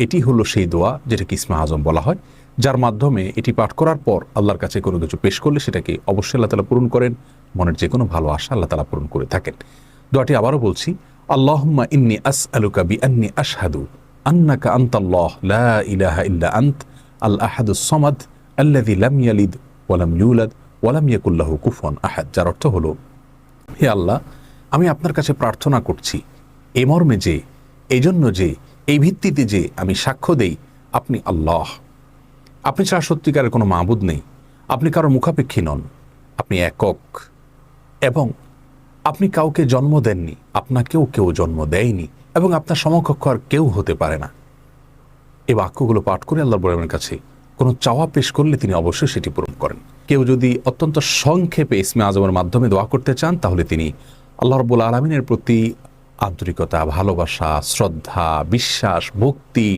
এটি হলো সেই দোয়া যেটাকে ইসমে আজম বলা হয়, যার মাধ্যমে এটি পাঠ করার পর আল্লাহর কাছে কোনো কিছু পেশ করলে সেটাকে অবশ্যই আল্লাহ তাআলা পূরণ করেন। মনের যে কোনো ভালো আশা আল্লাহ তাআলা পূরণ করে থাকেন। দোয়াটি আবারও বলছি, আল্লাহুম্মা ইন্নী আসআলুকা বিআন্নী আশহাদু আন্নাকা আনতাল্লাহ লা ইলাহা ইল্লা আনত আল আহাদুস সামাদ আল্লাযী লাম ইয়ালিদ ওয়া লাম ইউলাদ ওয়া লাম ইয়াকুল লাহু কুফুয়ান আহাদ। যার অর্থ হলো, হে আল্লাহ, আমি আপনার কাছে প্রার্থনা করছি এই মর্মে যে, এই জন্য যে, এই ভিত্তিতে যে আমি সাক্ষ্য দেই আপনি আল্লাহ, আপনি ছাড়া সত্যিকারের কোনো মাবুদ নেই, আপনি কারো মুখাপেক্ষী নন, আপনি একক, এবং আপনি কাউকে জন্ম দেননি, আপনাকেও কেউ জন্ম দেয়নি, এবং আপনার সমকক্ষ আর কেউ হতে পারে না। এই বাক্যগুলো পাঠ করে আল্লাহর বড়ের কাছে কোনো চাওয়া পেশ করলে তিনি অবশ্যই সেটি পূরণ করেন। কেউ যদি অত্যন্ত সংক্ষেপে ইসমে আজমের মাধ্যমে দোয়া করতে চান, তাহলে তিনি আল্লাহ রাব্বুল আলামিনের প্রতি আন্তরিকতা, ভালোবাসা, শ্রদ্ধা, বিশ্বাস, ভক্তি